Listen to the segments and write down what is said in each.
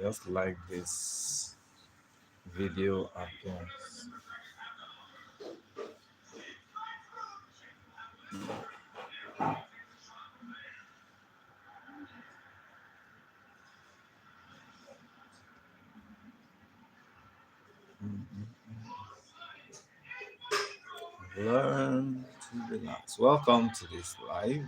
Just like this video appears. Learn to relax. Welcome to this live.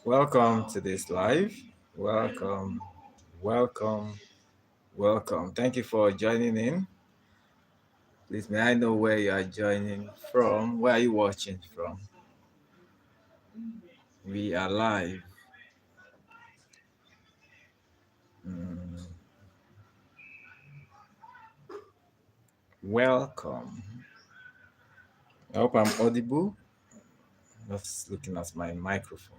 Welcome to this live. Welcome, welcome, welcome. Thank you for joining in. Please, may I know where you are joining from? Where are you watching from? We are live. Mm, welcome. I hope I'm audible. Just looking at my microphone.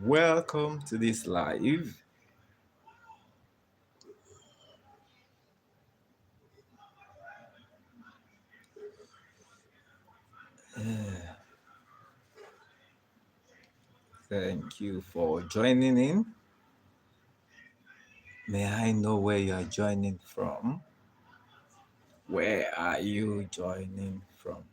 Welcome to this live. Thank you for joining in. May I know where you are joining from? Where are you joining from?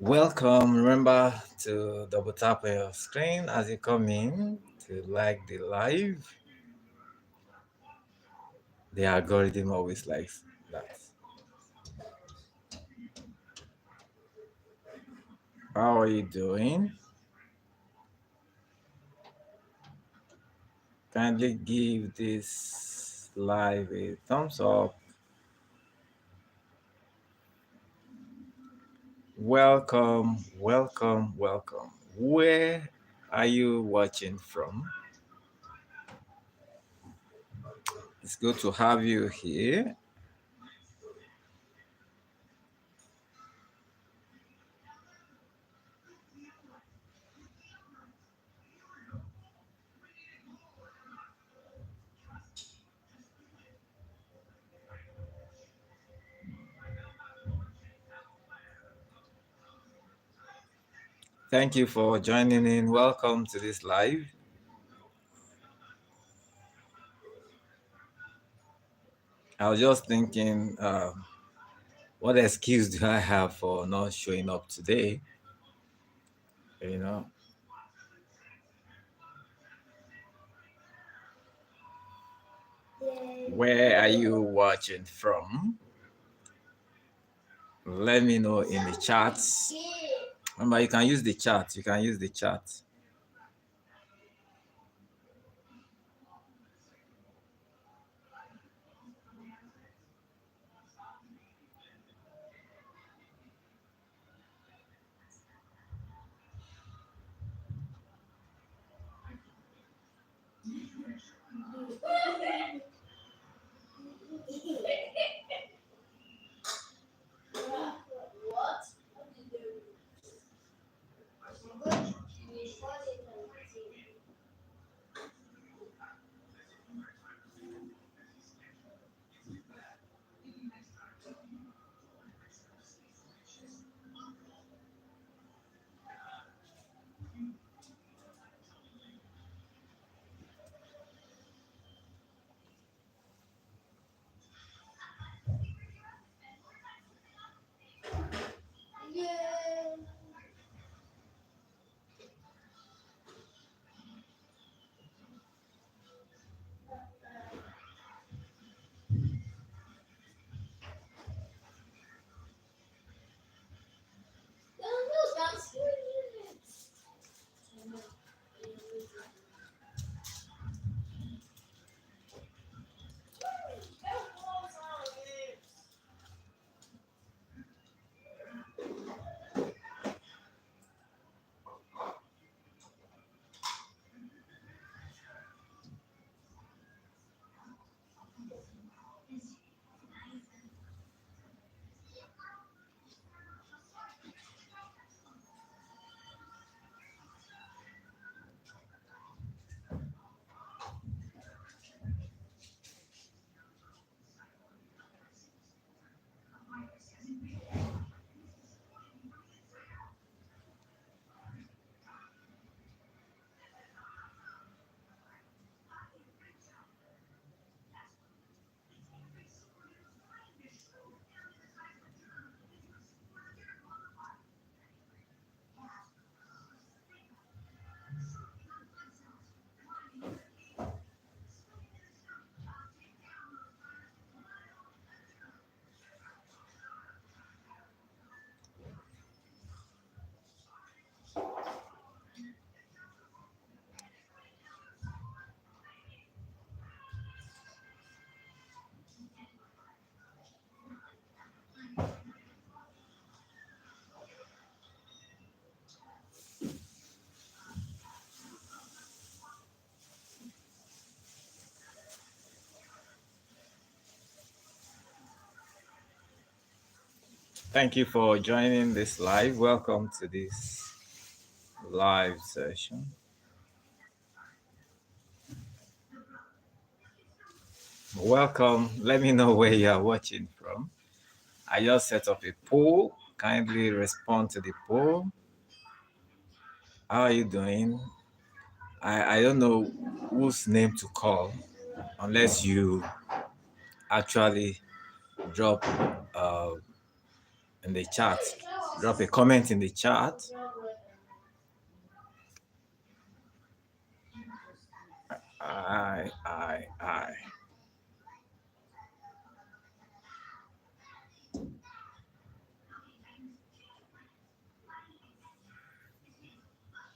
Welcome. Remember to double tap on your screen as you come in to like the live. The algorithm always likes that. How are you doing? Kindly give this live a thumbs up. Welcome, welcome, welcome. Where are you watching from? It's good to have you here. Thank you for joining in. Welcome to this live. I was just thinking, what excuse do I have for not showing up today? You know, where are you watching from? Let me know in the chats. Remember, you can use the chat. You can use the chat. Thank you for joining this live. Welcome to this live session. Welcome. Let me know where you are watching from. I just set up a poll. Kindly respond to the poll. How are you doing? I don't know whose name to call unless you actually drop in the chat. Drop a comment in the chat. I.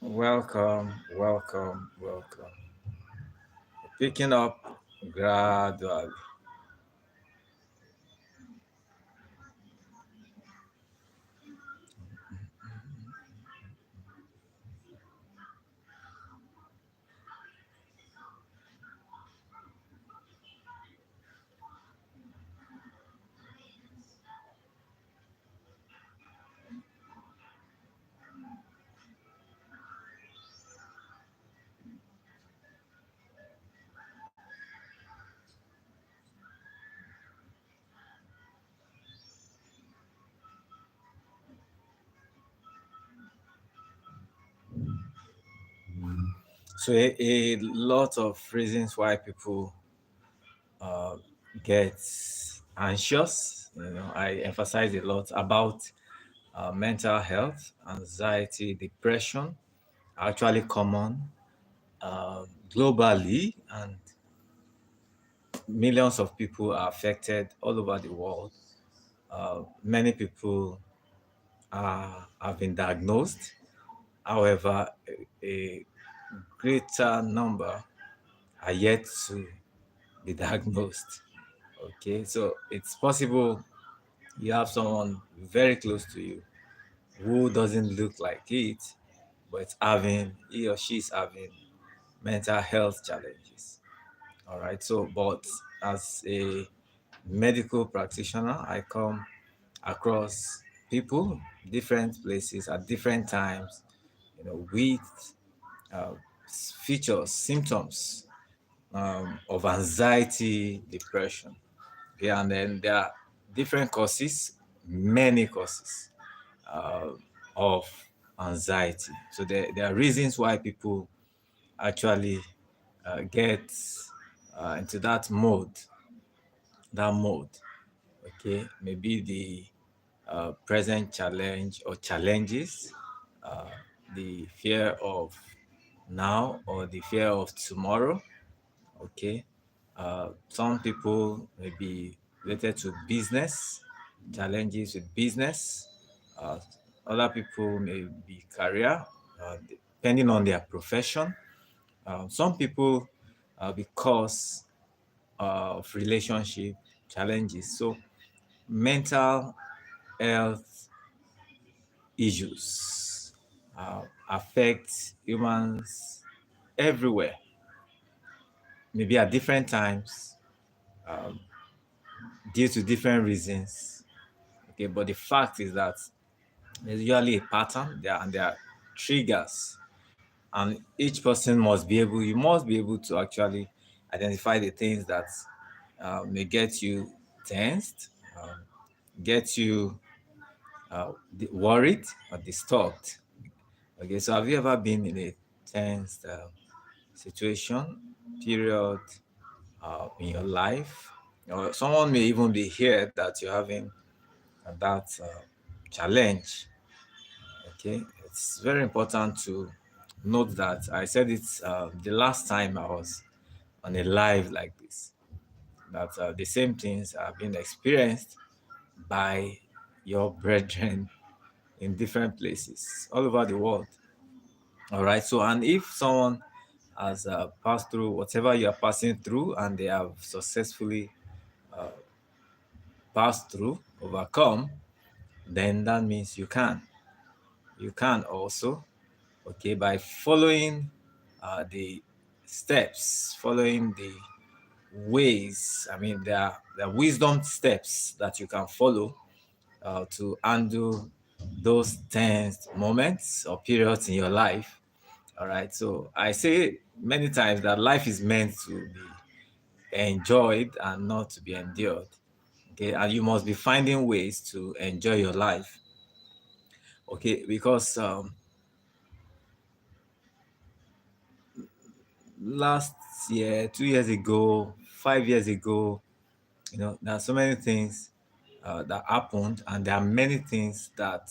Welcome, welcome, welcome. Picking up gradually. So a lot of reasons why people uh, get anxious. I emphasize a lot about mental health, anxiety, depression, are actually common globally, and millions of people are affected all over the world. Many people have been diagnosed. However, a greater number are yet to be diagnosed. Okay, so it's possible you have someone very close to you who doesn't look like it, but he or she is having mental health challenges. All right, so but as a medical practitioner, I come across people, different places at different times, with uh, features, symptoms of anxiety, depression. Okay, and then there are different causes, many causes uh, of anxiety. So there are reasons why people actually get into that mode. Okay, maybe the present challenge or challenges, uh, the fear of now or the fear of tomorrow. Okay, some people may be related to business, challenges with business. Uh, Other people may be career, depending on their profession. Some people because of relationship challenges. So mental health issues affect humans everywhere, maybe at different times, due to different reasons. Okay, but the fact is that there's usually a pattern there, and there are triggers, and each person you must be able to actually identify the things that may get you tensed, get you worried or disturbed. Okay, so have you ever been in a tense situation, period in your life? Or someone may even be here that you're having that challenge. Okay, it's very important to note that I said it the last time I was on a live like this, that the same things are being experienced by your brethren in different places all over the world. All right. So, and if someone has passed through whatever you are passing through and they have successfully passed through, overcome, then that means you can. You can also, okay, by following the steps, following the ways. I mean, there are wisdom steps that you can follow to handle those tense moments or periods in your life. All right. So I say many times that life is meant to be enjoyed and not to be endured. Okay. And you must be finding ways to enjoy your life. Okay. Because last year, 2 years ago, 5 years ago, there are so many things that happened, and there are many things that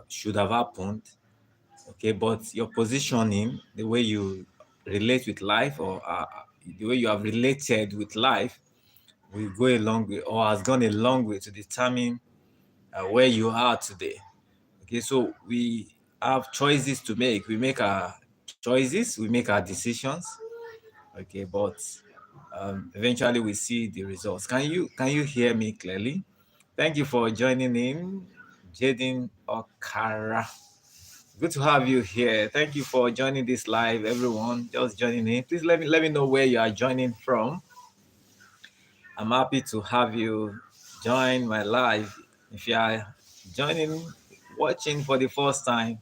should have happened. Okay, but your positioning, the way you relate with life, or the way you have related with life, will go a long way, or has gone a long way to determine where you are today. Okay, so we have choices to make. We make our choices, we make our decisions. Okay, but eventually we see the results. Can you hear me clearly? Thank you for joining in, Jaden Okara. Good to have you here. Thank you for joining this live, everyone. Just joining in. Please let me know where you are joining from. I'm happy to have you join my live. If you are joining, watching for the first time,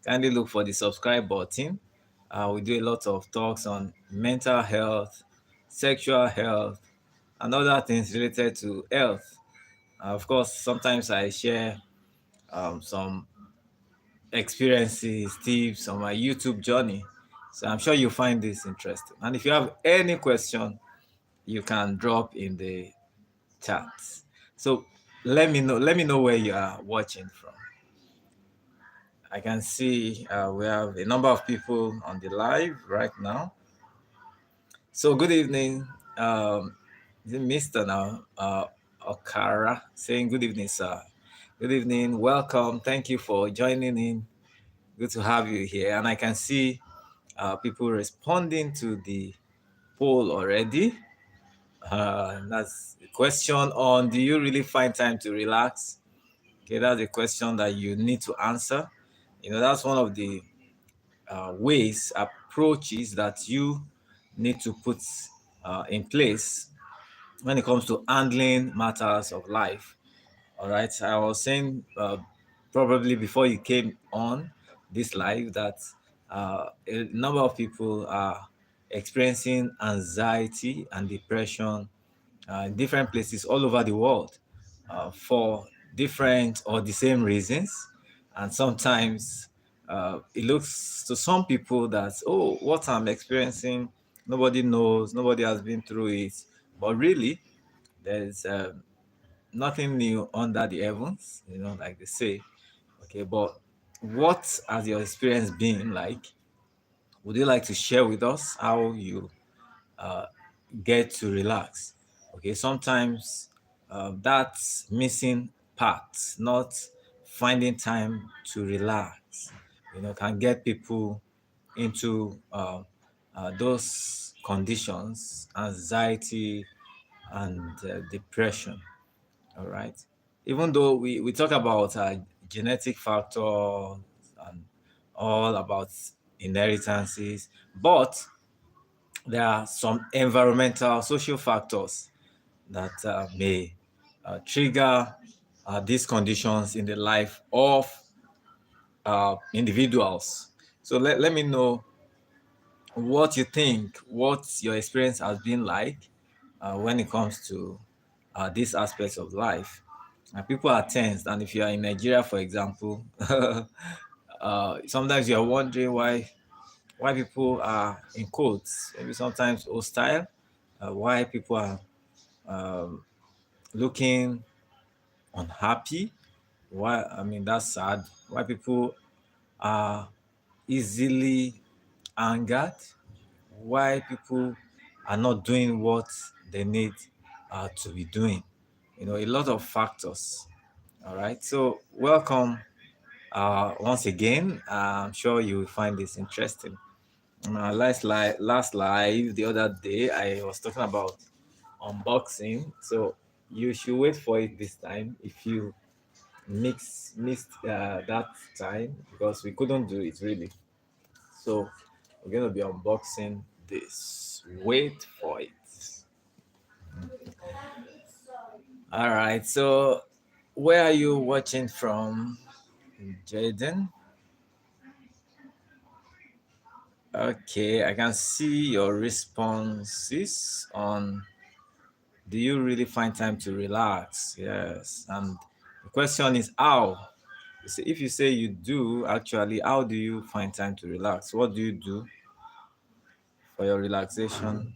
kindly look for the subscribe button. We do a lot of talks on mental health, sexual health, and other things related to health. Of course, sometimes I share some experiences, tips on my YouTube journey. So I'm sure you find this interesting. And if you have any question, you can drop in the chat. So let me know where you are watching from. I can see we have a number of people on the live right now. So good evening. Is it Mr. now? Okara saying good evening, sir. Good evening. Welcome. Thank you for joining in. Good to have you here. And I can see people responding to the poll already. That's the question on, do you really find time to relax? Okay, that's a question that you need to answer. That's one of the ways, approaches that you need to put in place when it comes to handling matters of life. All right. I was saying probably before you came on this live that a number of people are experiencing anxiety and depression in different places all over the world for different or the same reasons. And sometimes it looks to some people that, oh, what I'm experiencing, nobody knows, nobody has been through it. But really, there's nothing new under the heavens, like they say. Okay, but what has your experience been like? Would you like to share with us how you uh, get to relax? Okay, sometimes that's missing part, not finding time to relax, can get people into those conditions, anxiety and depression. All right. Even though we talk about genetic factors and all about inheritances, but there are some environmental, social factors that may trigger these conditions in the life of individuals. So let me know what you think, what your experience has been like when it comes to these aspects of life. People are tensed, and if you are in Nigeria, for example, sometimes you are wondering why people are in quotes, maybe sometimes hostile, why people are um, looking unhappy. Why? I mean, that's sad. Why people are easily angered, why people are not doing what they need to be doing. A lot of factors. All right. So, welcome once again. I'm sure you will find this interesting. Last live the other day, I was talking about unboxing. So, you should wait for it this time if you missed that time because we couldn't do it really. So we're gonna be unboxing this. Wait for it. All right. So Where are you watching from, Jaden? Okay, I can see your responses on do you really find time to relax? Yes. And the question is how? If you say you do, actually, how do you find time to relax? What do you do for your relaxation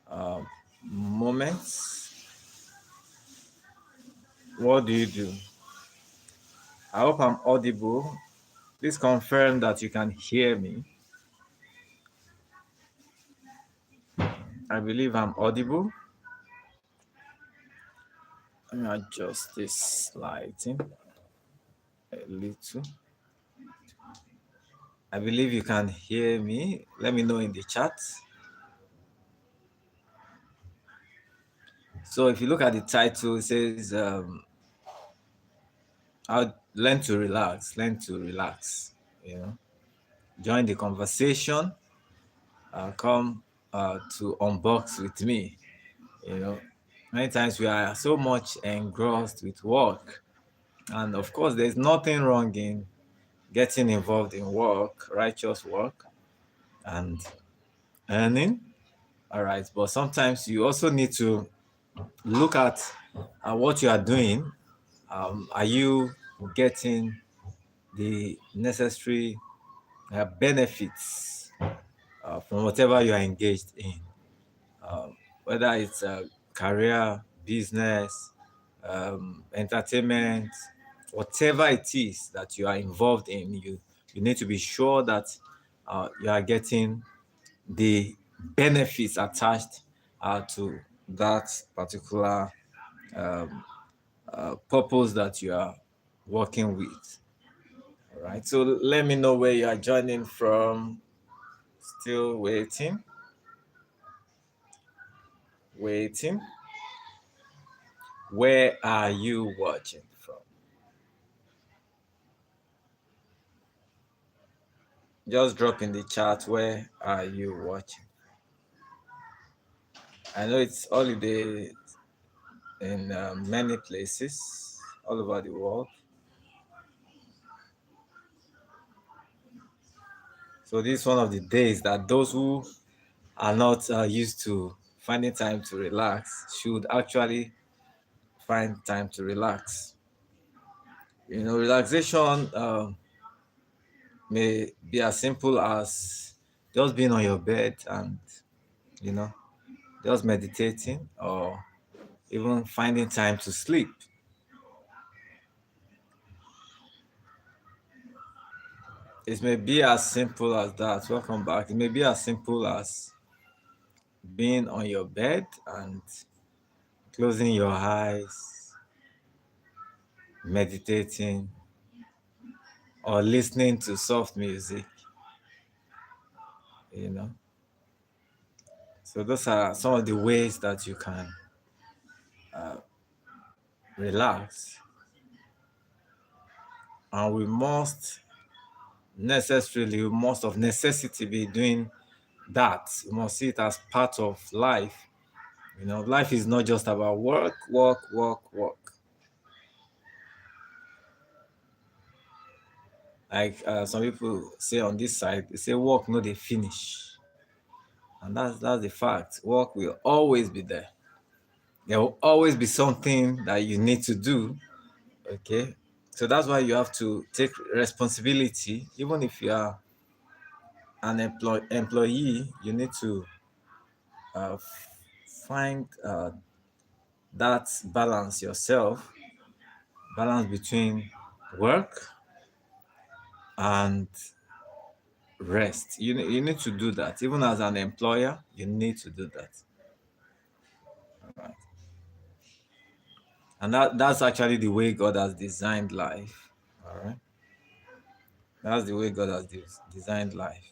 uh, moments? What do you do? I hope I'm audible. Please confirm that you can hear me. I believe I'm audible. Let me adjust this lighting a little. I believe you can hear me. Let me know in the chat. So if you look at the title, it says how learn to relax, learn to relax. You know, join the conversation. Come to unbox with me. You know, many times we are so much engrossed with work, and of course, there's nothing wrong in getting involved in work, righteous work, and earning. All right, but sometimes you also need to look at what you are doing. Are you getting the necessary benefits from whatever you are engaged in? Whether it's a career, business, entertainment, whatever it is that you are involved in, you need to be sure that you are getting the benefits attached to that particular um, purpose that you are working with. All right. So let me know where you are joining from. Still waiting. Waiting. Where are you watching from? Just drop in the chat where are you watching. I know it's holiday in many places all over the world. So this is one of the days that those who are not used to finding time to relax should actually find time to relax. You know, relaxation may be as simple as just being on your bed and, you know, just meditating or even finding time to sleep. It may be as simple as that. Welcome back. It may be as simple as being on your bed and closing your eyes, meditating, or listening to soft music, you know. So those are some of the ways that you can relax. And we must of necessity be doing that. We must see it as part of life. You know, life is not just about work, work, work, work. Like some people say on this side, they say work no they finish. And that's the fact. Work will always be there. There will always be something that you need to do. Okay. So that's why you have to take responsibility. Even if you are an employee, you need to find that balance yourself, balance between work and rest. You need to do that. Even as an employer, you need to do that. All right. And that's actually the way God has designed life. All right. That's the way God has designed life.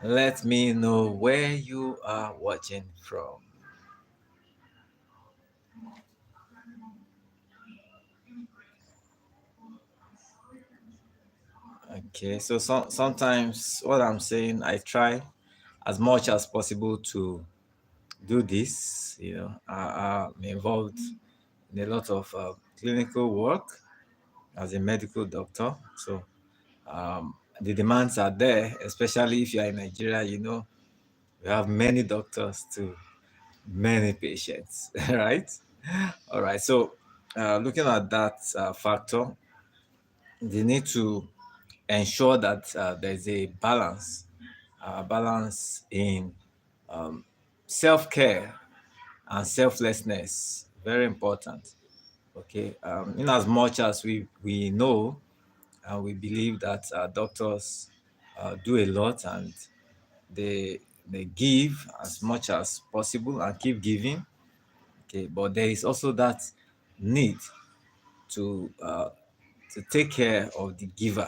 Let me know where you are watching from. Okay, so sometimes what I'm saying, I try as much as possible to do this, are involved in a lot of clinical work as a medical doctor. So the demands are there, especially if you are in Nigeria. We have many doctors to many patients, right? All right. So looking at that factor, they need to ensure that there's a balance in um, self-care and selflessness. Very important. Okay. In as much as we know and we believe that doctors do a lot, and they they give as much as possible and keep giving. Okay, but there is also that need to take care of the giver.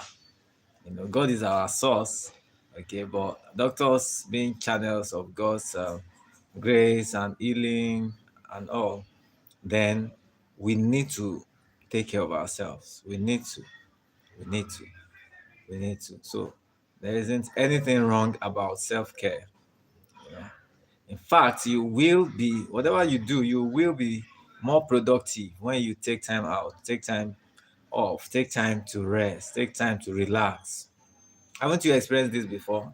God is our source. Okay, but doctors being channels of God's grace and healing and all, then we need to take care of ourselves. We need to, we need to. So there isn't anything wrong about self-care. You know. In fact, you will be, whatever you do, you will be more productive when you take time out, take time off, take time to rest, take time to relax. Haven't you experienced this before?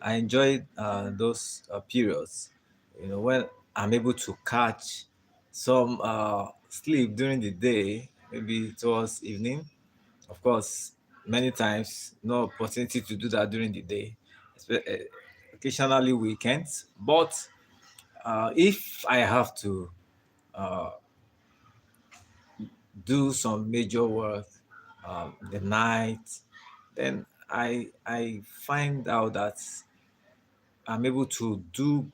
I enjoy those periods, when I'm able to catch some sleep during the day, maybe towards evening. Of course, many times, no opportunity to do that during the day, occasionally weekends. But if I have to uh, do some major work the night, then I find out that I'm able to do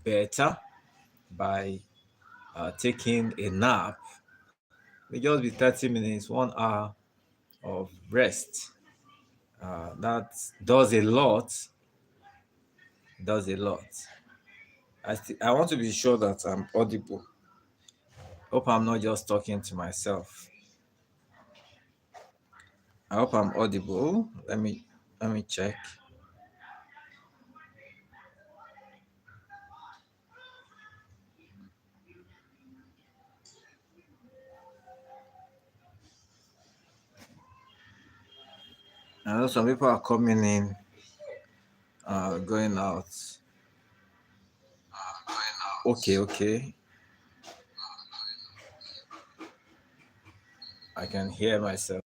better by taking a nap. It may just be 30 minutes, 1 hour of rest. That does a lot. Does a lot. I want to be sure that I'm audible. Hope I'm not just talking to myself. I hope I'm audible. Let me check. I know some people are coming in, going out. Okay, okay. I can hear myself.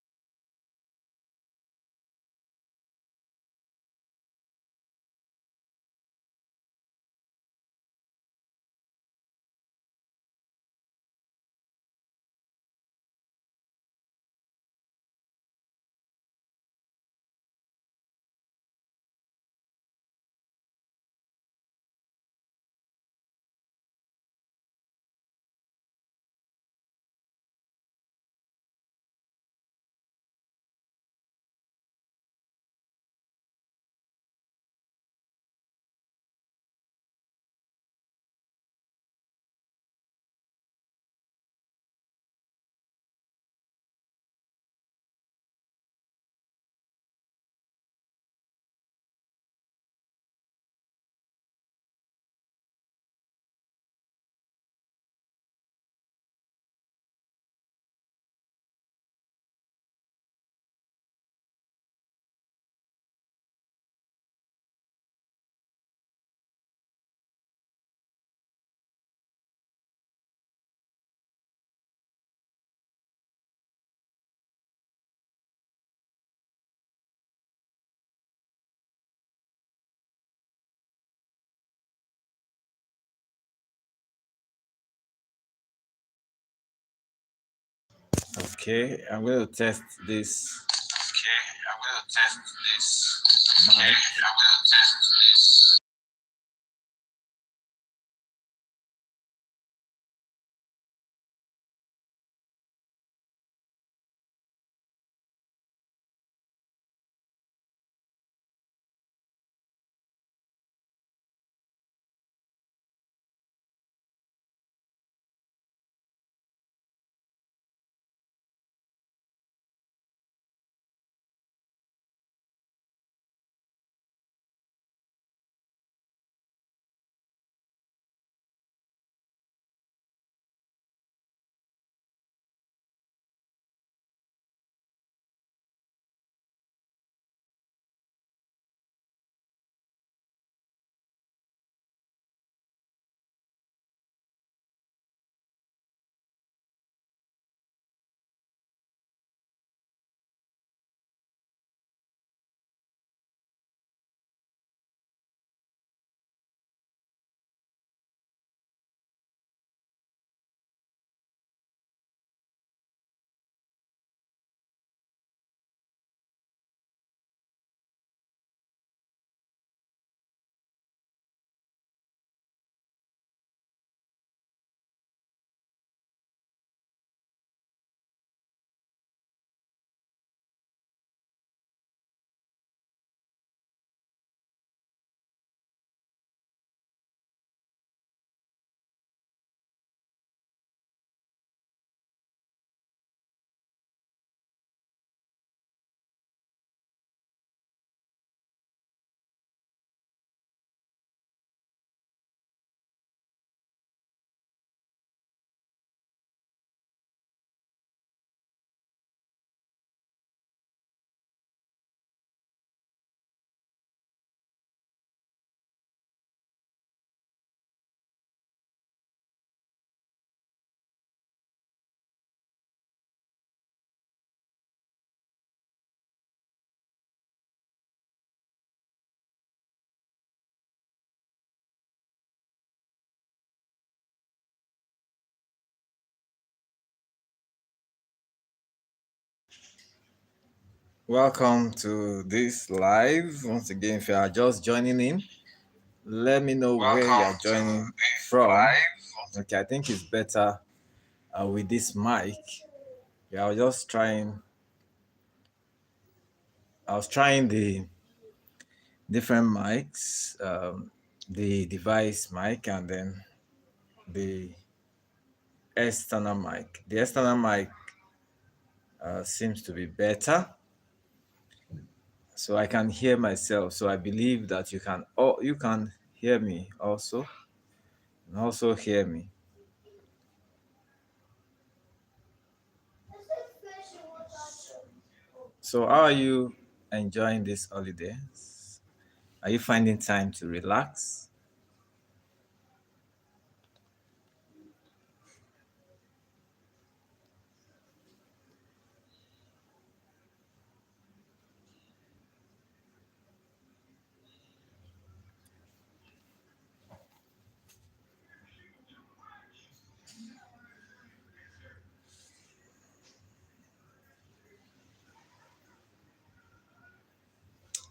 Okay, I'm going to test this mic. Welcome to this live. Once again, if you are just joining in, let me know where you are joining from. Okay, I think it's better with this mic. Yeah, I was trying the different mics, the device mic and then the external mic. The external mic seems to be better, so I can hear myself. So I believe that you can hear me also, and also hear me. So how are you enjoying this holidays? Are you finding time to relax?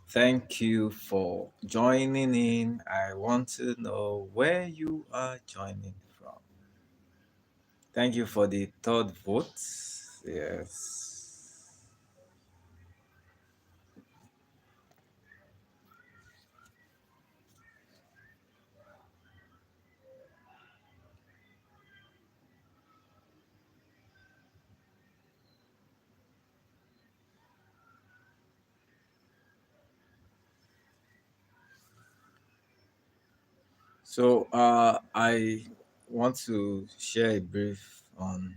Thank you for joining in. I want to know where you are joining from. Thank you for the third vote. Yes. So I want to share briefly on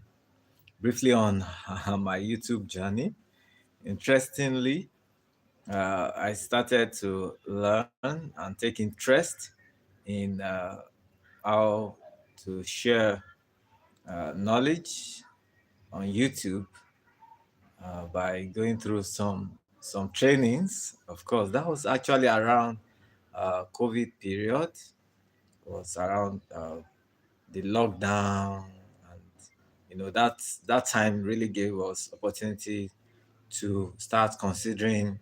my YouTube journey. Interestingly, I started to learn and take interest in how to share knowledge on YouTube by going through some trainings. Of course, that was actually around COVID period. It was around the lockdown, and that time really gave us opportunity to start considering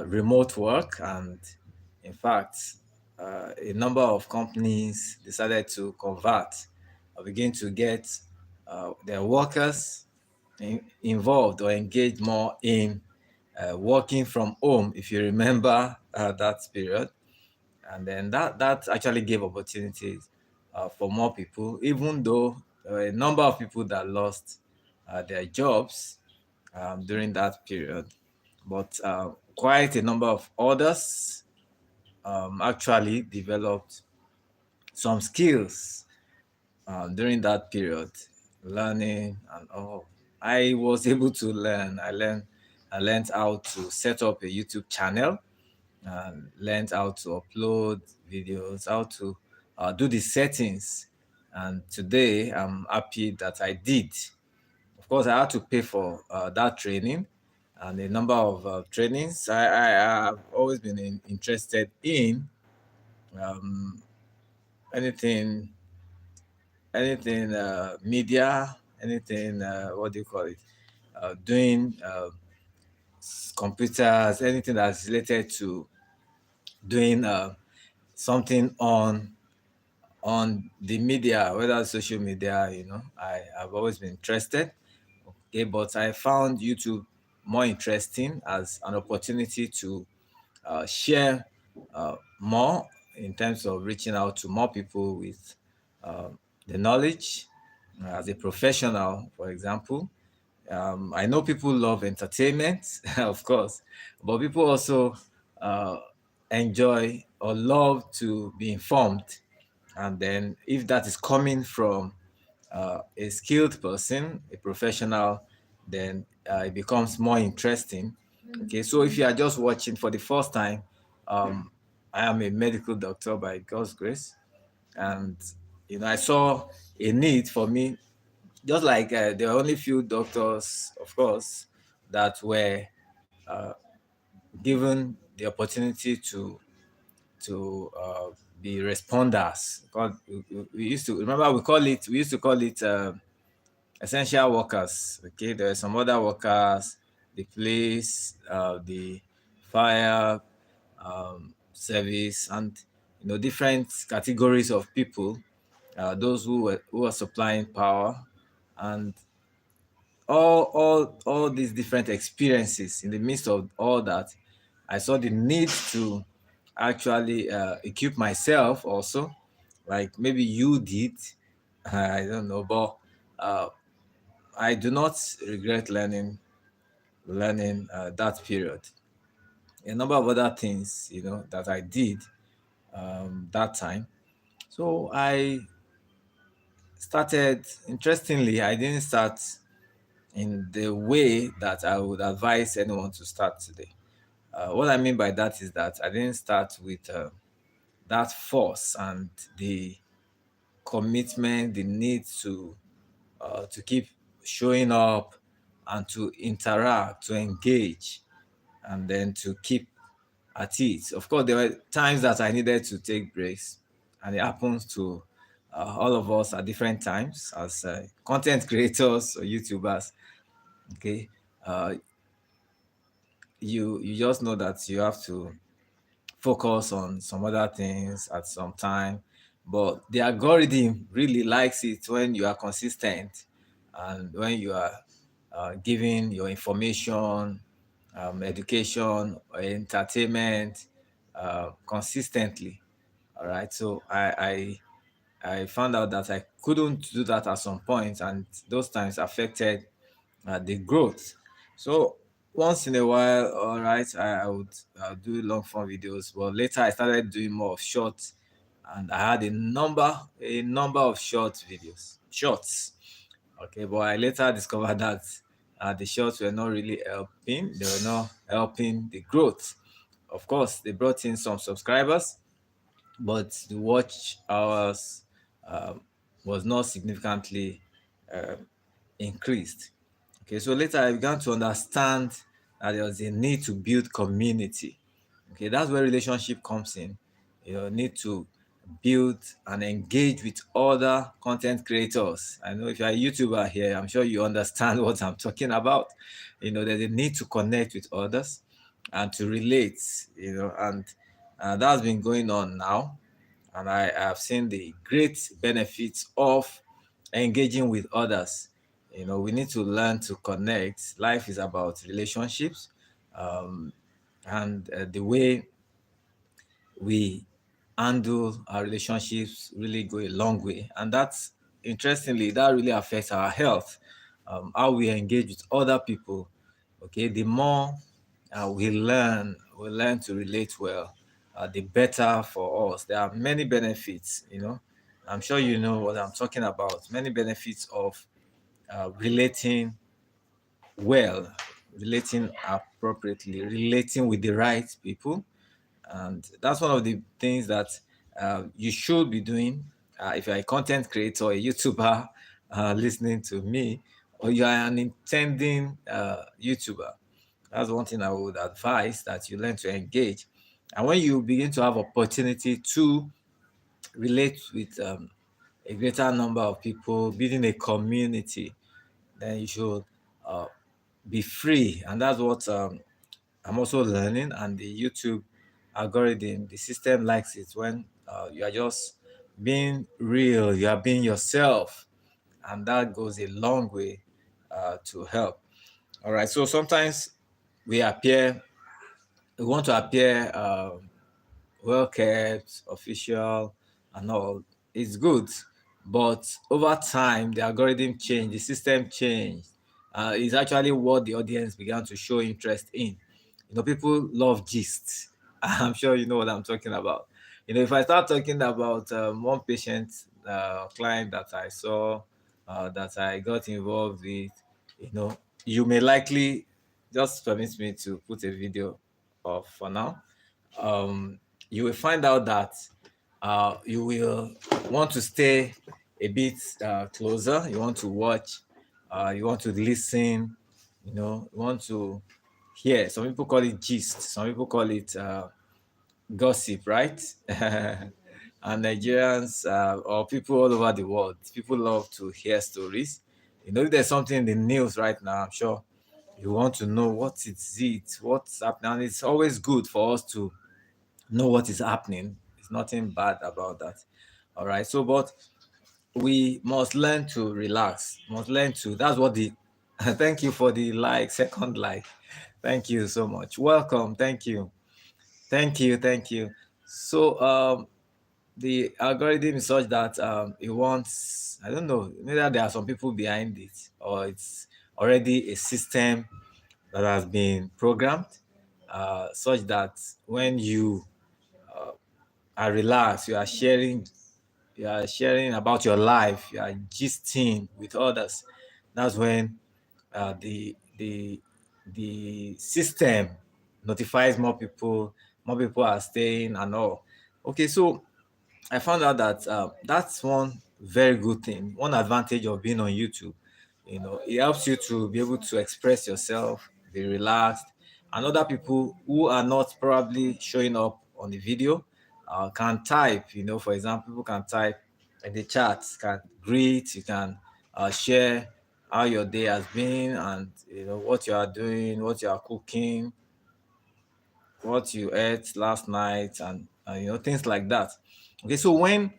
remote work. And in fact, a number of companies decided to convert or begin to get their workers involved or engaged more in working from home, if you remember that period. And then that actually gave opportunities for more people, even though there were a number of people that lost their jobs during that period. But quite a number of others actually developed some skills during that period, learning and all. I was able to learn. I learned how to set up a YouTube channel and learned how to upload videos, how to do the settings. And today I'm happy that I did. Of course, I had to pay for that training and a number of trainings. I have always been interested in um, anything, anything media, anything, what do you call it? Doing computers, anything that's related to doing something on the media, whether social media. I have always been interested. Okay, but I found YouTube more interesting as an opportunity to share more in terms of reaching out to more people with uh, the knowledge as a professional, for example. I know people love entertainment, of course, but people also uh, enjoy or love to be informed. And then, if that is coming from a skilled person, a professional, then it becomes more interesting. Okay, so if you are just watching for the first time, um, I am a medical doctor by God's grace, and I saw a need for me, just like there are only few doctors, of course, that were uh, given the opportunity to be responders. God, we used to remember we used to call it essential workers. Okay, there are some other workers the police, the fire service, and different categories of people, those who are supplying power, and all these different experiences. In the midst of all that, I saw the need to actually equip myself also, like maybe you did. I don't know, but uh, I do not regret learning that period. A number of other things, that I did that time. So I started. Interestingly, I didn't start in the way that I would advise anyone to start today. What I mean by that is that I didn't start with that force and the commitment, the need to keep showing up and to interact, to engage, and then to keep at it. Of course, there were times that I needed to take breaks, and it happens to all of us at different times as content creators or YouTubers. Okay, uh, you just know that you have to focus on some other things at some time. But the algorithm really likes it when you are consistent and when you are giving your information, education, or entertainment consistently. All right. So I found out that I couldn't do that at some point, and those times affected the growth. So once in a while, all right, I would do long form videos, but later I started doing more of short, and I had a number of short videos, shorts. Okay, but I later discovered that the shorts were not really helping. They were not helping the growth. Of course, they brought in some subscribers, but the watch hours um, was not significantly um increased. Okay, so later I began to understand that there was a need to build community. Okay, that's where relationship comes in. You need to build and engage with other content creators. I know if you're a YouTuber here, I'm sure you understand what I'm talking about. There's a need to connect with others and to relate, and that's been going on now. And I have seen the great benefits of engaging with others. We need to learn to connect. Life is about relationships, um, and the way we handle our relationships really go a long way. And that's interestingly, that really affects our health, how we engage with other people. Okay, the more we learn to relate well, the better for us. There are many benefits. I'm sure you know what I'm talking about. Many benefits of relating well, relating appropriately, relating with the right people, and that's one of the things that you should be doing if you're a content creator, a YouTuber listening to me, or you are an intending YouTuber. That's one thing I would advise, that you learn to engage. And when you begin to have opportunity to relate with a greater number of people, building a community, then you should uh, be free. And that's what I'm also learning. And the YouTube algorithm, the system likes it when you are just being real, you are being yourself, and that goes a long way to help. All right. So sometimes we appear, we want to appear well kept, official, and all. It's good, but over time, the algorithm changed, the system changed. It's actually what the audience began to show interest in. People love gist. I'm sure you know what I'm talking about. If I start talking about one patient client that I saw, that I got involved with, you know, you may likely just permit me to put a video of for now. um, you will find out that you will want to stay a bit closer. You want to watch, you want to listen, you want to hear. Some people call it gist, some people call it gossip, right? And Nigerians or people all over the world, people love to hear stories. If there's something in the news right now, I'm sure You want to know what is it, what's happening. And it's always good for us to know what is happening. It's nothing bad about that. All right. So, but we must learn to relax. Must learn to. That's what the. Thank you for the like, second like. Thank you so much. Welcome. Thank you. Thank you. Thank you. So, the algorithm is such that it wants. I don't know. Maybe there are some people behind it, or it's already a system that has been programmed, such that when you are relaxed, you are sharing about your life, you are gisting with others. That's when the system notifies more people are staying and all. Okay, so I found out that that's one very good thing, one advantage of being on YouTube. It helps you to be able to express yourself, be relaxed, and other people who are not probably showing up on the video can type. For example, people can type in the chat, can greet, you can share how your day has been, and what you are doing, what you are cooking, what you ate last night, and things like that. Okay, so when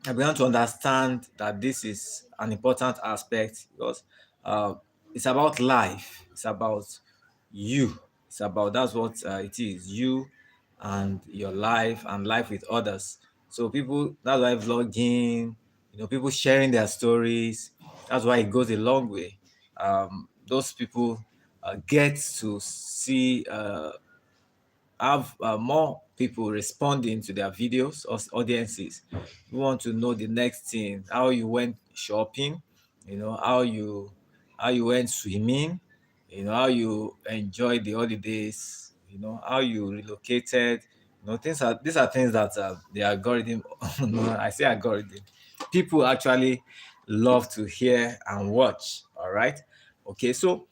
I began to understand that this is an important aspect because uh, it's about life. It's about you. It's about that's what it is. You and your life and life with others. So people, that's why vlogging, people sharing their stories. That's why it goes a long way. Those people get to see have more people responding to their videos or audiences. We want to know the next thing, how you went shopping, how you went swimming, how you enjoyed the holidays, how you relocated. These are things that the algorithm. No, I say algorithm. People actually love to hear and watch. All right. Okay. So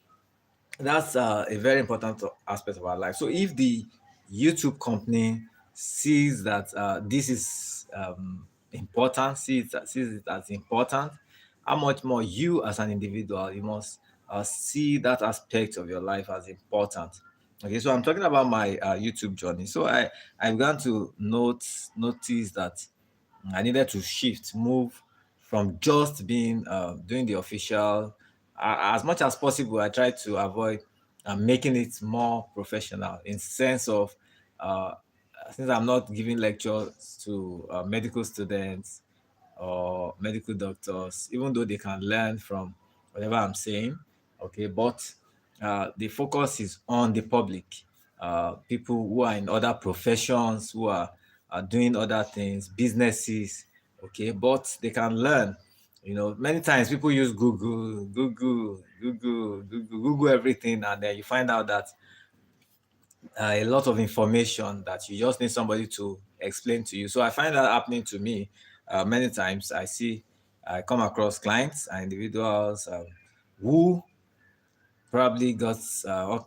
that's a very important aspect of our life. So if the YouTube company sees that this is important, sees it as important, how much more you as an individual, you must see that aspect of your life as important. Okay, so I'm talking about my YouTube journey. So I began to notice that I needed to move from just being doing the official. As much as possible, I tried to avoid making it more professional in sense of uh, since I'm not giving lectures to medical students or medical doctors, even though they can learn from whatever I'm saying. Okay, but the focus is on the public, people who are in other professions, who are doing other things, businesses. Okay, but they can learn. Many times people use Google everything, and then you find out that a lot of information that you just need somebody to explain to you. So I find that happening to me many times. I come across clients and individuals who probably got some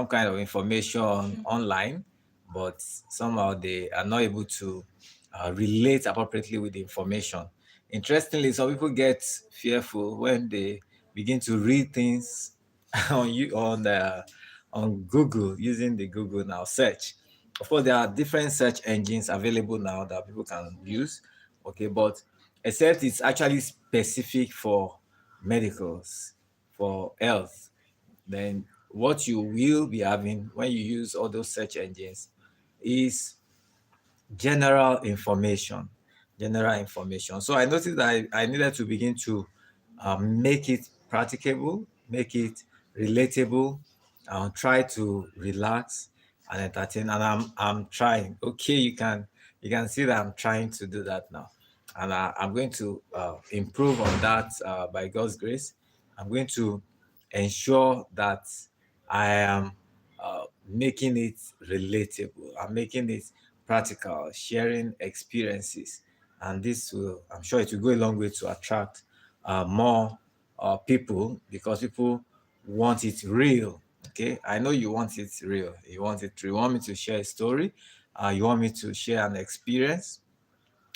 kind of information online, but somehow they are not able to relate appropriately with the information. Interestingly, some people get fearful when they begin to read things on Google using the Google now search. Of course, there are different search engines available now that people can use. Okay, but except it's actually specific for medicals, for health, then what you will be having when you use all those search engines is general information. General information. So I noticed that I needed to begin to make it practicable, make it relatable, try to relax and entertain. And I'm trying. Okay, you can see that I'm trying to do that now, and I'm going to improve on that by God's grace. I'm going to ensure that I am making it relatable. I'm making it practical, sharing experiences, and this will, I'm sure, it will go a long way to attract more people because people want it real. Okay, I know you want it real. You want it real. You want me to share a story. You want me to share an experience,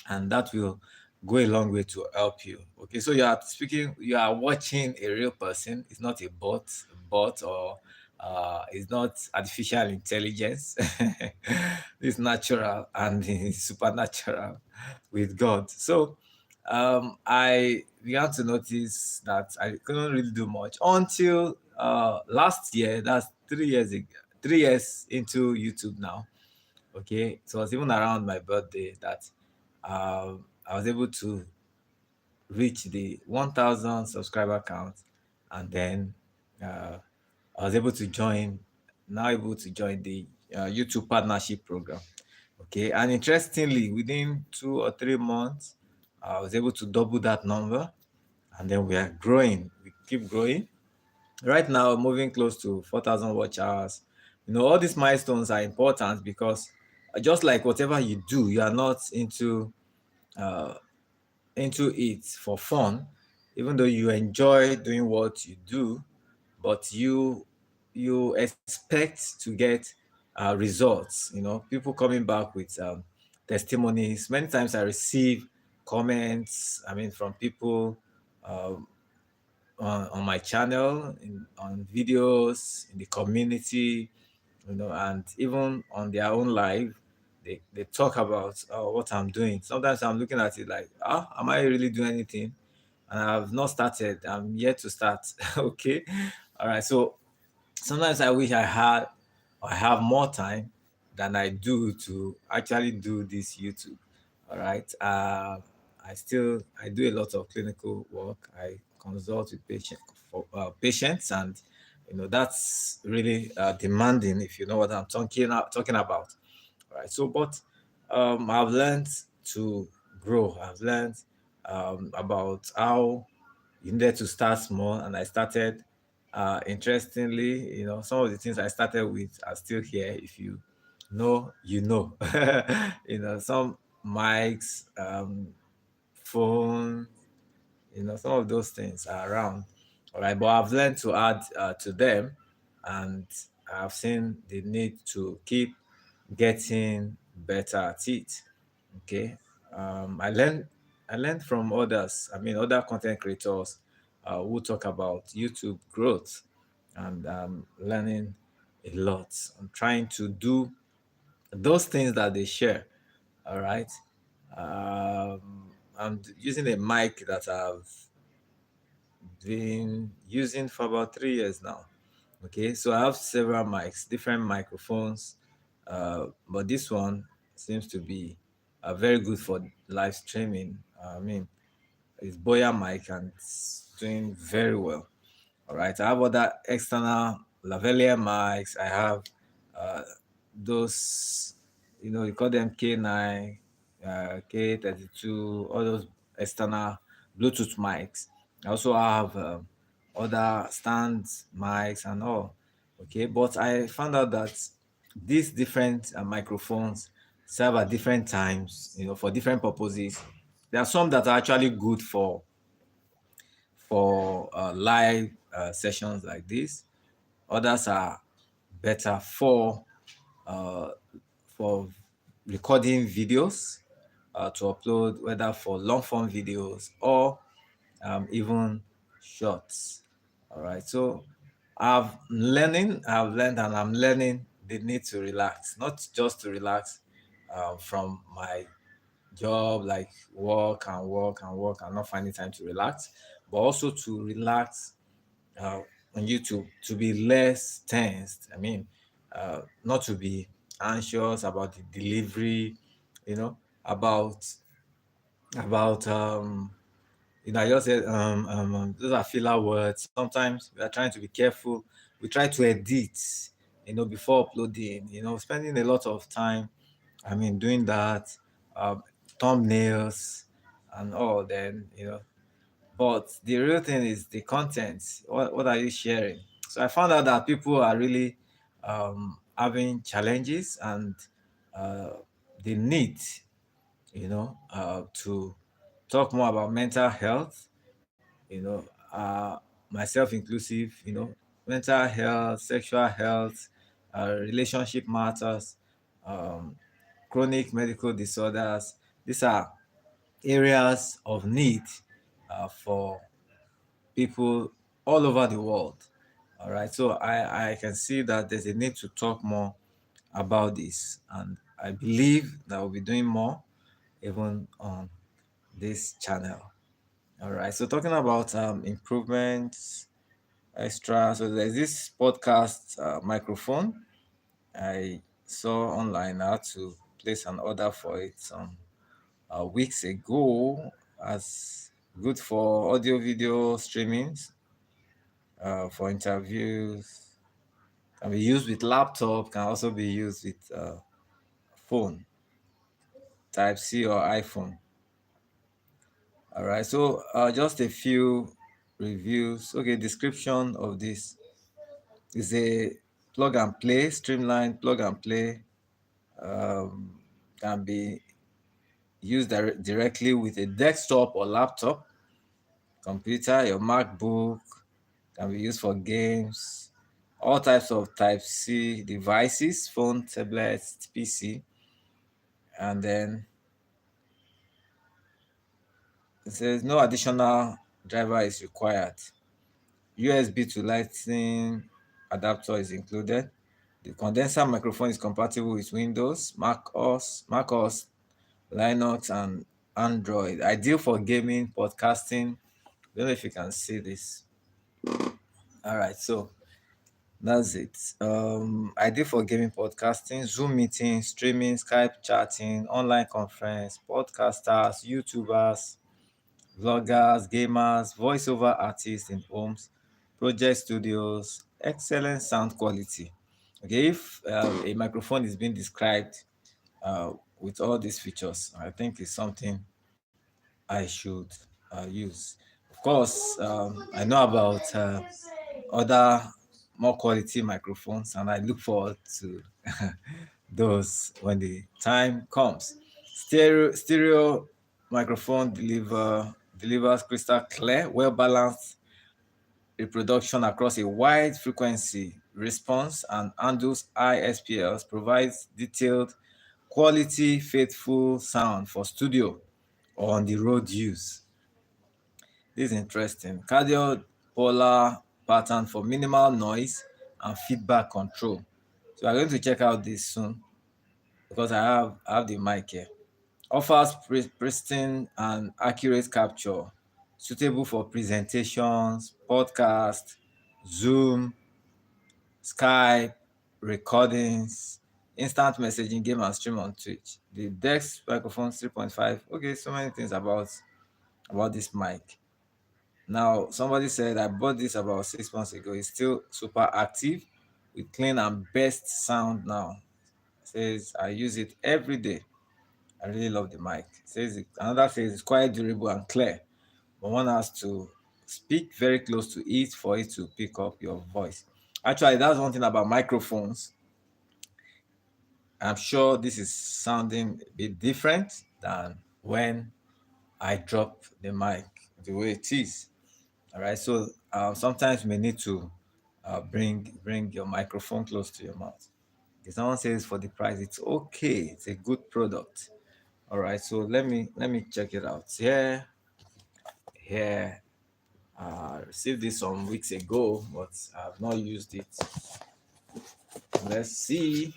and that will go a long way to help you. Okay, so you are watching a real person. It's not a bot. bot, or it's not artificial intelligence. It's natural and it's supernatural with God. So I began to notice that I couldn't really do much until last year. That's 3 years ago, 3 years into YouTube now. Okay, so it was even around my birthday that I was able to reach the 1,000 subscriber count, and then uh, I was able to join, now able to join the YouTube partnership program. Okay, and interestingly, within 2 or 3 months, I was able to double that number, and then we are growing. We keep growing. Right now, moving close to 4,000 watch hours. All these milestones are important because just like whatever you do, you are not uh, into it for fun, even though you enjoy doing what you do, but you expect to get results. People coming back with testimonies. Many times I receive comments, from people um, on my channel, on videos, in the community, and even on their own live. They talk about what I'm doing. Sometimes I'm looking at it like, am I really doing anything? And I've not started. I'm yet to start. Okay. All right. So sometimes I wish I have more time than I do to actually do this YouTube. All right. I do a lot of clinical work. I consult with patients, and that's really demanding, if you know what I'm talking about. All right. So, but I've learned to grow. I've learned about how you needed to start small, and I started. Interestingly, some of the things I started with are still here. If you know, you know. Some mics, phone, some of those things are around. All right, but I've learned to add to them, and I've seen the need to keep getting better at it. Okay. I learned from others. Other content creators who talk about YouTube growth, and learning a lot. I'm trying to do those things that they share. All right. I'm using a mic that I've been using for about 3 years now. Okay, so I have several mics, different microphones, but this one seems to be very good for live streaming. It's Boya mic and it's doing very well. All right, I have other external lavalier mics. I have uh, those, you call them K9, K32, all those external Bluetooth mics. I also have other stands, mics, and all. Okay, but I found out that these different microphones serve at different times, for different purposes. There are some that are actually good for live sessions like this. Others are better uh, for recording videos to upload, whether for long form videos or even shorts. All right. So I've learned, and I'm learning the need to relax, not just to relax from my job, like work and work and work and not finding time to relax, but also to relax uh, on YouTube, to be less tensed. Not to be anxious about the delivery, you know, about I just said those are filler words. Sometimes we are trying to be careful. We try to edit, before uploading. Spending a lot of time. Doing that, thumbnails and all. Then but the real thing is the content. What are you sharing? So I found out that people are really having challenges, and uh, they need, to talk more about mental health, you know, uh, myself inclusive, mental health, sexual health, relationship matters, um, chronic medical disorders. These are areas of need for people all over the world. All right. So I can see that there's a need to talk more about this, and I believe that we'll be doing more even on this channel. All right. So talking about improvements, extra. So there's this podcast microphone I saw online. I had to place an order for it some weeks ago, as good for audio video streamings, for interviews. Can be used with laptop. Can also be used with phone, Type C or iPhone. All right. So just a few reviews. Okay, description of this is a plug and play, streamlined plug and play. Um, can be used directly with a desktop or laptop, computer, your MacBook. Can be used for games, all types of Type C devices, phone, tablets, PC, and then it says no additional driver is required. USB to Lightning adapter is included. The condenser microphone is compatible with Windows, Mac OS, Linux, and Android. Ideal for gaming, podcasting. Don't know if you can see this. All right, so that's it. Ideal for gaming, podcasting, Zoom meetings, streaming, Skype chatting, online conference, podcasters, YouTubers, vloggers, gamers, voiceover artists in homes, project studios, excellent sound quality. Okay, if a microphone is being described uh, with all these features, I think it's something I should use. Of course, I know about other more quality microphones, and I look forward to those when the time comes. Stereo microphone delivers crystal clear, well balanced reproduction across a wide frequency response and handles high SPLs, provides detailed, quality, faithful sound for studio or on the road use. This is interesting. Cardio polar pattern for minimal noise and feedback control. So I'm going to check out this soon because I have the mic here. Offers pristine and accurate capture, suitable for presentations, podcast, Zoom, Skype, recordings, instant messaging, game and stream on Twitch. The Dex microphone 3.5. Okay, so many things about this mic. Now, somebody said I bought this about 6 months ago. It's still super active with clean and best sound now. Says I use it every day. I really love the mic. Another says it's quite durable and clear, but one has to speak very close to it for it to pick up your voice. Actually, that's one thing about microphones. I'm sure this is sounding a bit different than when I drop the mic the way it is. All right. So sometimes you may need to bring your microphone close to your mouth. If someone says for the price, it's okay. It's a good product. All right. So let me check it out. Here. I received this some weeks ago, but I've not used it. Let's see.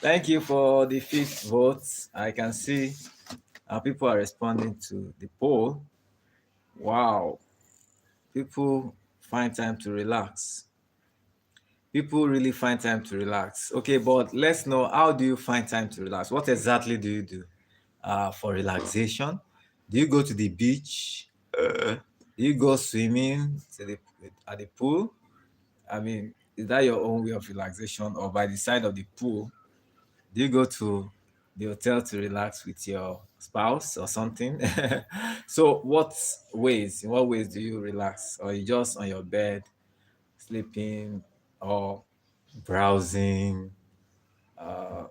Thank you for the fifth vote. I can see people are responding to the poll. Wow. People find time to relax. People really find time to relax. Okay, but let's know, how do you find time to relax? What exactly do you do for relaxation? Do you go to the beach? Do you go swimming at the pool? I mean, is that your own way of relaxation, or by the side of the pool? Do you go to the hotel to relax with your spouse or something? So, in what ways do you relax? Or you just on your bed, sleeping, or browsing? Uh,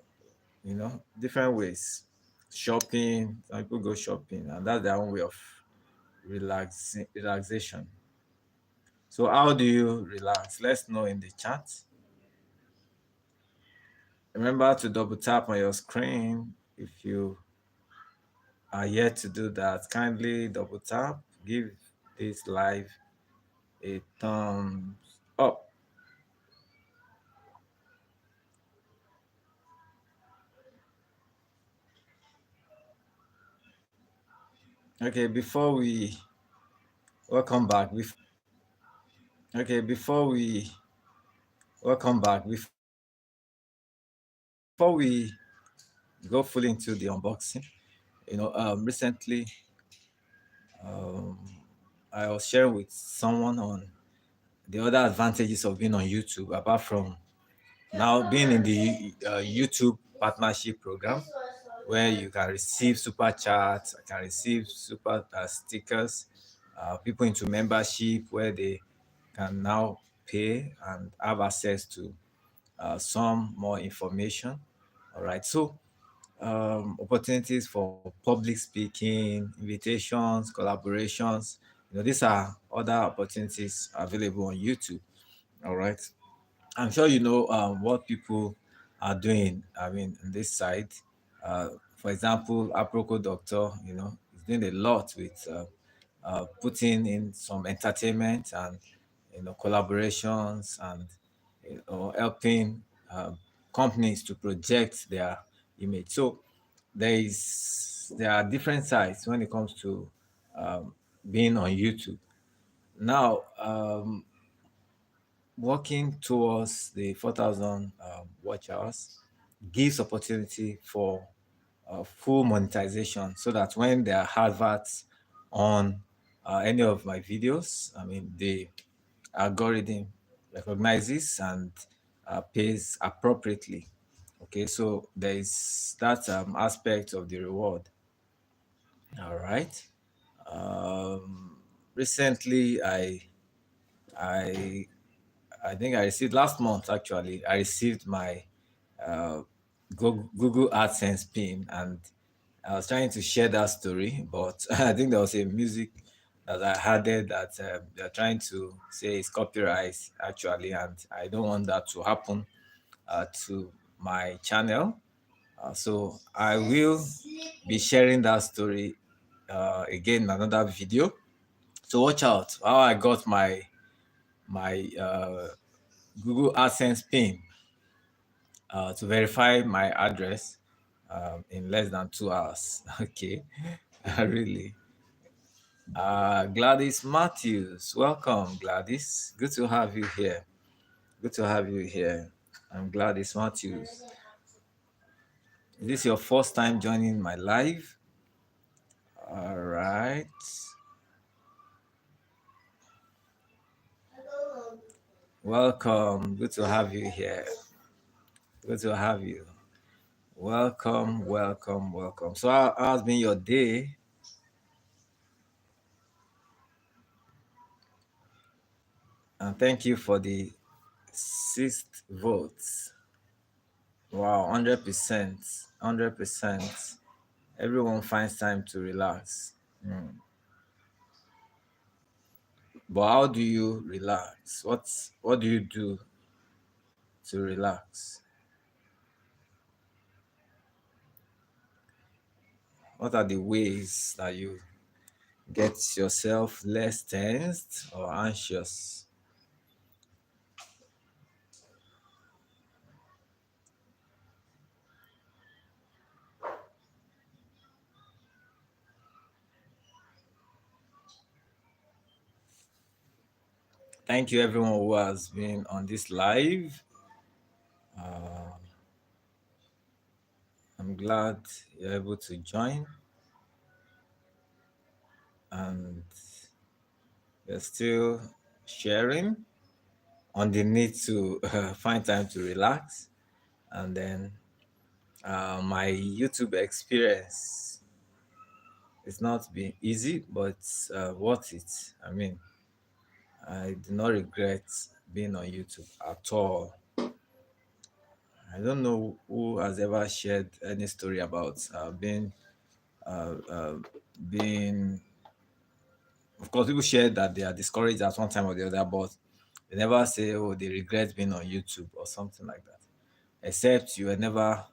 different ways. Shopping. Some people go shopping, and that's their own way of relaxation. So, how do you relax? Let's know in the chat. Remember to double tap on your screen if you are yet to do that. Kindly double tap give this live a thumbs up. Okay, before we welcome back. Okay, before we welcome back. Before we go fully into the unboxing, recently um, I was sharing with someone on the other advantages of being on YouTube, apart from now being in the YouTube partnership program, where you can receive super chats, can receive super stickers, people into membership where they can now pay and have access to some more information. All right, so opportunities for public speaking, invitations, collaborations. These are other opportunities available on YouTube. All right. I'm sure you know what people are doing. I mean, on this side, for example, Aproco Doctor, is doing a lot with putting in some entertainment and collaborations and helping uh, companies to project their image. So there are different sides when it comes to um, being on YouTube. Now, working towards the 4,000 watch hours gives opportunity for full monetization, so that when there are adverts on any of my videos, I mean, the algorithm recognizes and pays appropriately. Okay, so there is that aspect of the reward. All right. Um, Recently, I I think I received last month, actually. I received my uh, Google AdSense pin, and I was trying to share that story, but I think there was a music that I added that they're trying to say is copyright, actually, and I don't want that to happen to my channel. So I will be sharing that story again in another video. So watch out how I got my Google AdSense pin to verify my address in less than 2 hours. Okay, really. Gladys Matthews, welcome, Gladys. Good to have you here. Good to have you here. I'm Gladys Matthews. Is this your first time joining my live? All right. Welcome. Good to have you here. Good to have you. Welcome, welcome, welcome. So, how's been your day? And thank you for the sixth votes. Wow, 100%. 100%. Everyone finds time to relax. Mm. But how do you relax? What do you do to relax? What are the ways that you get yourself less tensed or anxious? Thank you, everyone who has been on this live. Uh, I'm glad you're able to join, and you're still sharing on the need to find time to relax. And then my YouTube experience, it's not been easy, but worth it. I mean, I do not regret being on YouTube at all. I don't know who has ever shared any story about uh, uh, being. Of course, people share that they are discouraged at one time or the other, but they never say, "Oh, they regret being on YouTube" or something like that. Except you were never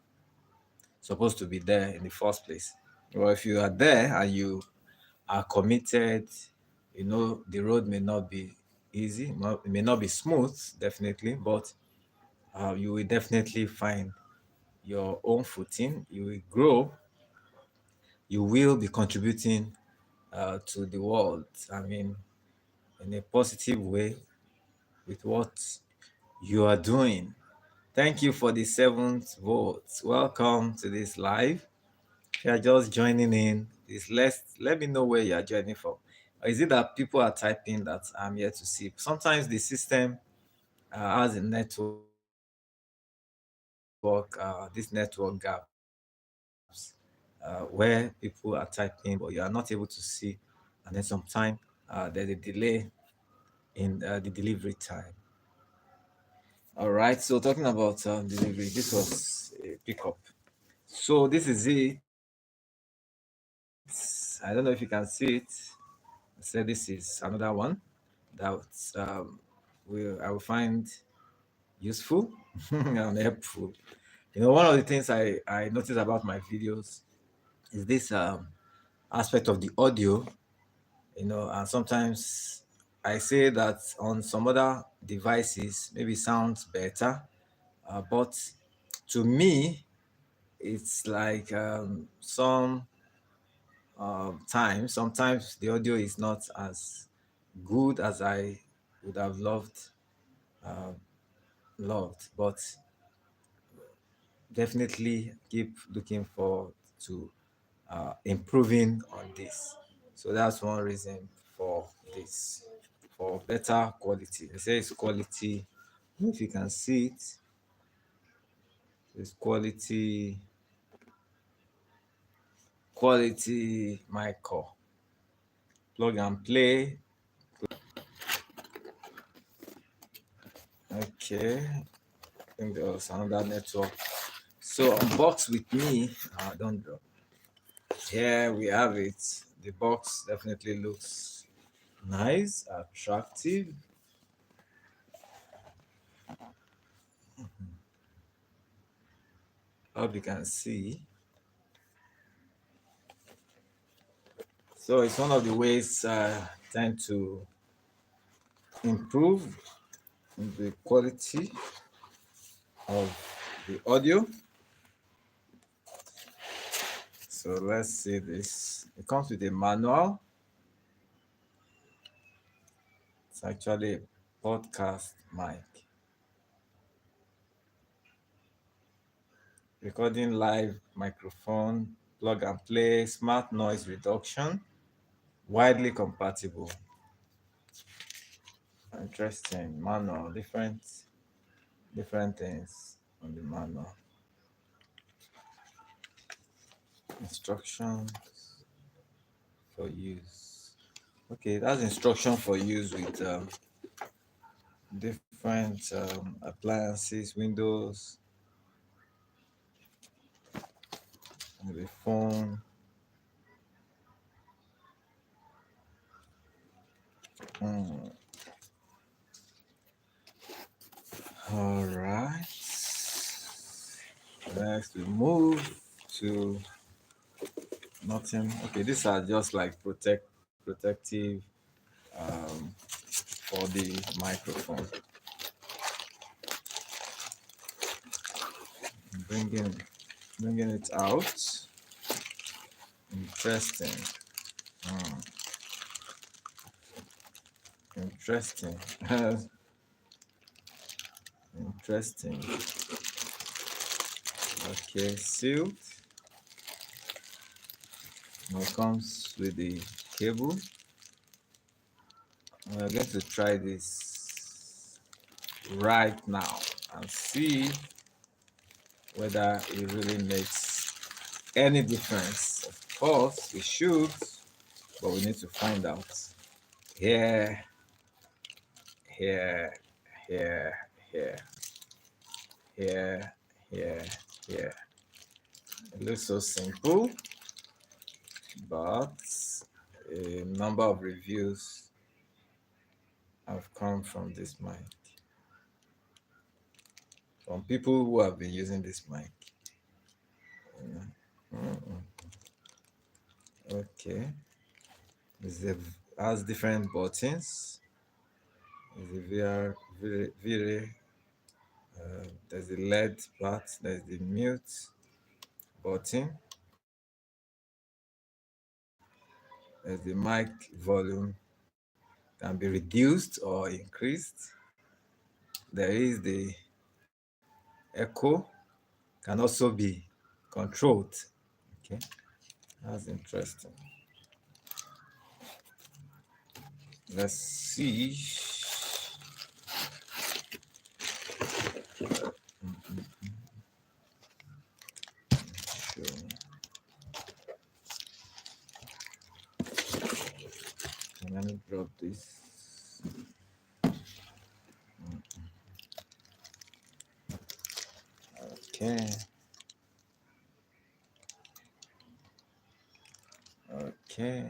supposed to be there in the first place. Or if you are there and you are committed, The road may not be easy, it may not be smooth, definitely, but you will definitely find your own footing. You will grow. You will be contributing to the world. I mean, in a positive way with what you are doing. Thank you for the seventh vote. Welcome to this live. If you are just joining in, please let me know where you are joining from. Or is it that people are typing that I'm here to see? Sometimes the system has a this network gaps where people are typing, but you are not able to see, and then sometimes there's a delay in the delivery time. All right. So talking about delivery, this was a pickup. So this is it. I don't know if you can see it. I said this is another one that I will find useful and helpful. One of the things I notice about my videos is this aspect of the audio. And sometimes I say that on some other devices maybe sounds better, but to me it's like sometimes the audio is not as good as I would have loved, but definitely keep looking forward to improving on this. So that's one reason for this, for better quality. They say it's quality. I don't know if you can see it. It's quality my core. Plug and play. Okay. I think there was another network. So unbox with me. Don't drop. Here we have it. The box definitely looks nice, attractive. Hope you can see. So it's one of the ways tend to improve the quality of the audio. So let's see this. It comes with a manual. It's actually a podcast mic. Recording live microphone, plug and play, smart noise reduction, widely compatible. Interesting. Manual, different things on the manual. Instructions for use. Okay, that's instruction for use with different appliances, Windows, and the phone. Mm. All right. Next, we move to nothing. Okay, these are just like protective um, for the microphone. Bringing bringing it out. Interesting. Mm, interesting. Interesting. Okay, sealed. Now it comes with the cable. We're going to try this right now and see whether it really makes any difference. Of course, it should, but we need to find out. Here, here, here, here, here, here, here. It looks so simple, but a number of reviews have come from this mic, from people who have been using this mic. Mm, Okay, has different buttons. There's a very there's the LED part, there's the mute button, there's the mic volume can be reduced or increased. There is the echo can also be controlled. Okay, that's interesting. Let's see. Sure. Let me drop this. Okay. Okay.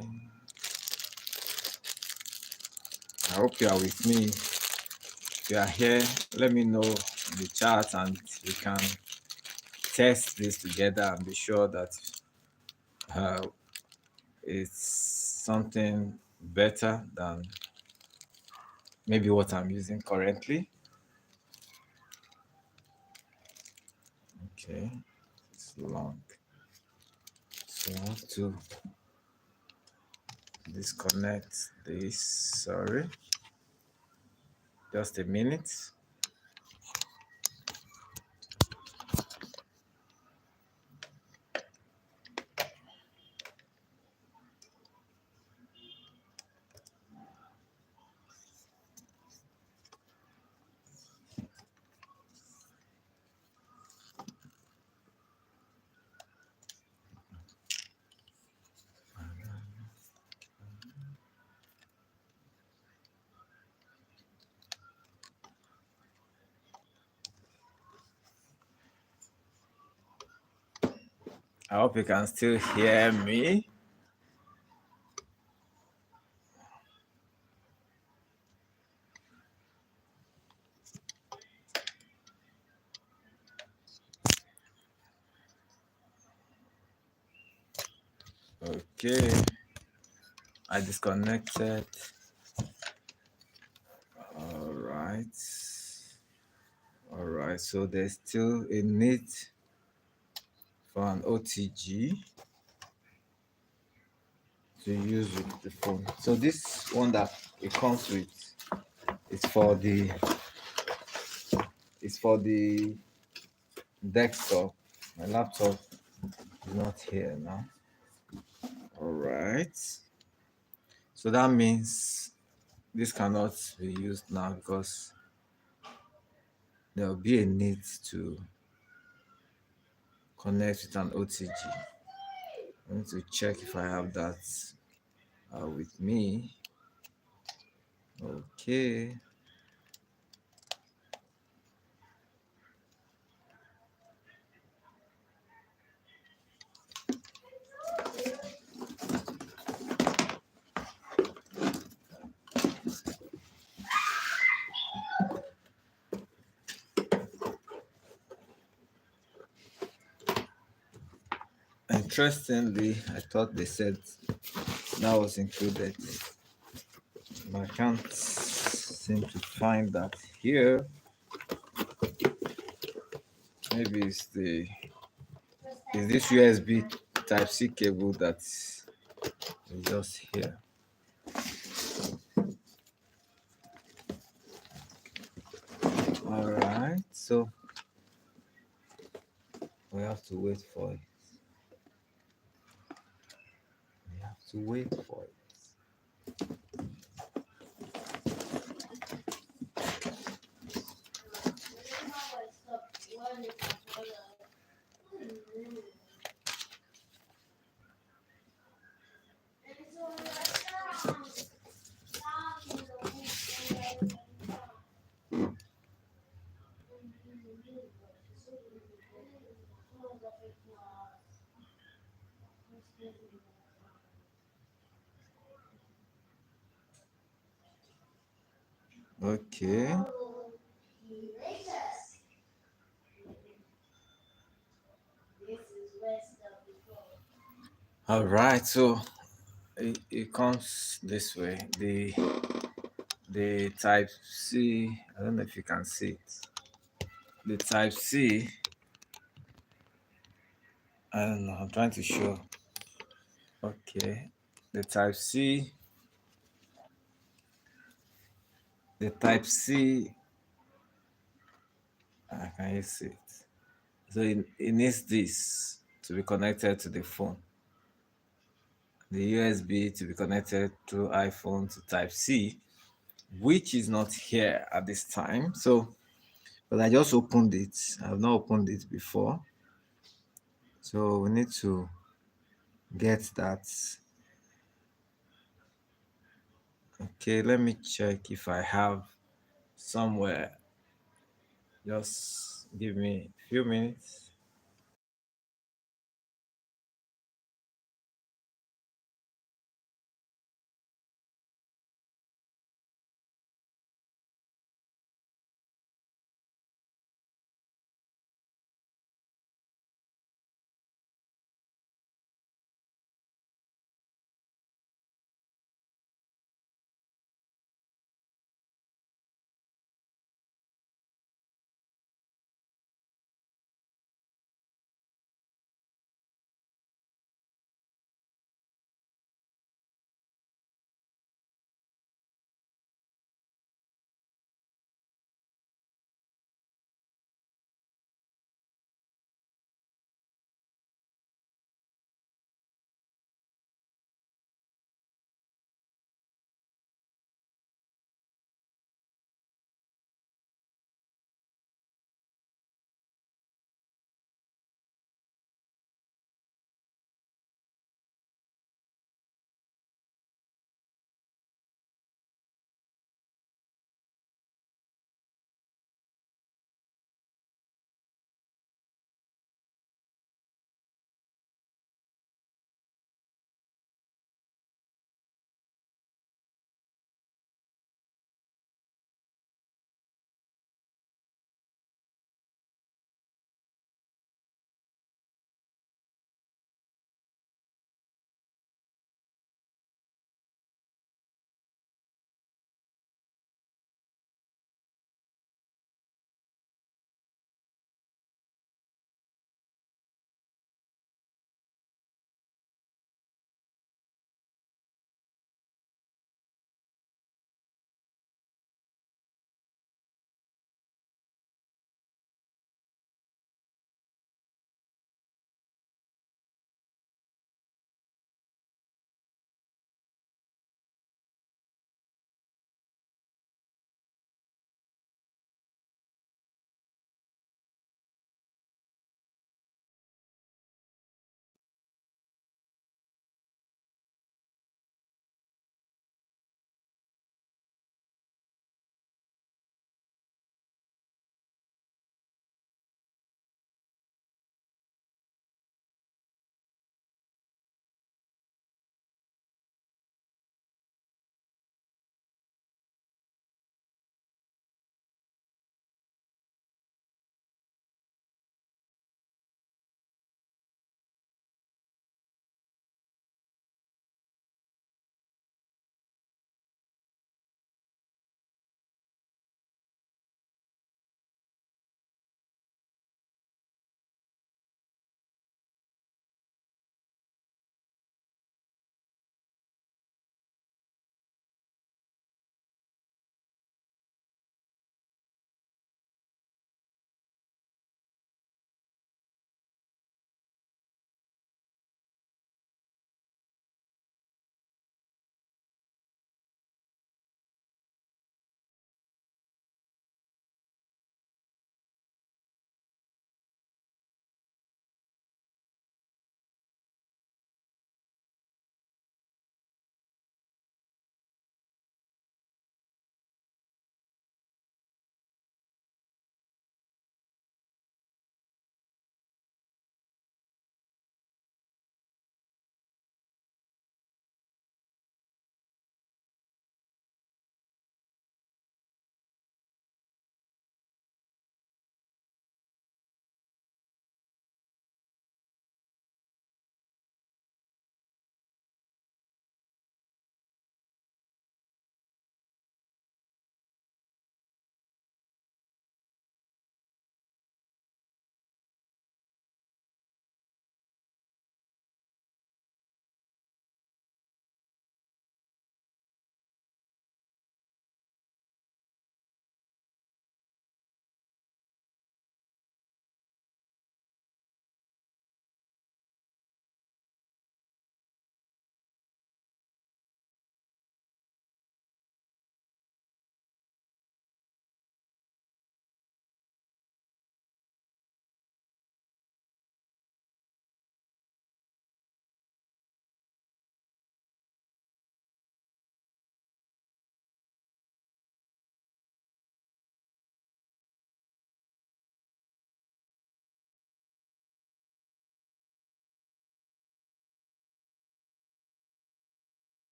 I hope you are with me. If you are here, let me know in the chat and we can test this together and be sure that uh, it's something better than maybe what I'm using currently. Okay, it's long. So I have to disconnect this. Sorry, just a minute. I hope you can still hear me. Okay, I disconnected. All right. All right. So there's still a need for an OTG to use with the phone. So this one that it comes with is for the desktop. My laptop is not here now. All right. So that means this cannot be used now because there will be a need to connect with an OTG. I need to check if I have that with me. Okay. Interestingly, I thought they said that was included. But I can't seem to find that here. Maybe it's this USB Type C cable that is just here. All right, so we have to wait for it. We have to wait for it. Okay. All right, so it comes this way. The type C. I don't know if you can see it. The type C. I don't know. I'm trying to show. Okay. The type C. The type C. Can you see it? So it needs this to be connected to the phone. The USB to be connected through iPhone to Type C, which is not here at this time. So, but I just opened it. I've not opened it before. So we need to get that. Okay, let me check if I have somewhere. Just give me a few minutes.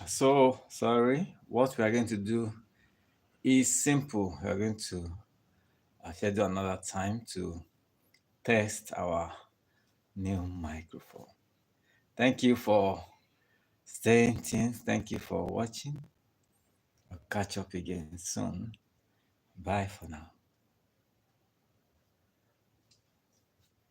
So sorry. What we are going to do is simple. We are going to schedule another time to test our new microphone. Thank you for staying tuned. Thank you for watching. I'll catch up again soon. Bye for now.